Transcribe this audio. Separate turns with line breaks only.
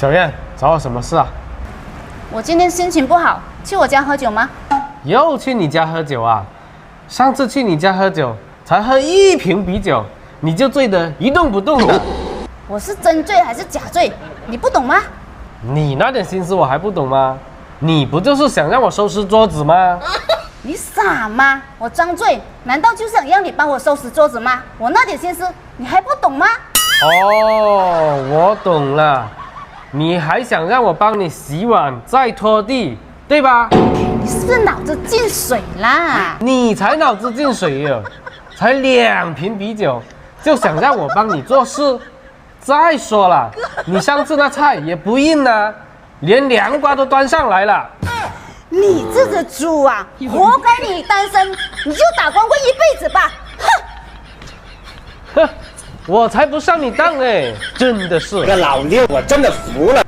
小燕，找我什么事啊？
我今天心情不好，去我家喝酒吗？
又去你家喝酒啊？上次去你家喝酒，才喝1瓶啤酒，你就醉得一动不动的。
我是真醉还是假醉？你不懂吗？
你那点心思我还不懂吗？你不就是想让我收拾桌子吗？
你傻吗？我张醉，难道就想让你帮我收拾桌子吗？我那点心思你还不懂吗？
哦，我懂了，你还想让我帮你洗碗再拖地，对吧？
你是不是脑子进水啦？
你才脑子进水哟，才2瓶啤酒，就想让我帮你做事？再说了，你上次那菜也不硬啊，连凉瓜都端上来了。
你这个猪啊，活该你单身，你就打光棍一辈子吧！
哼，我才不上你当哎，真的是。
这老六，我真的服了。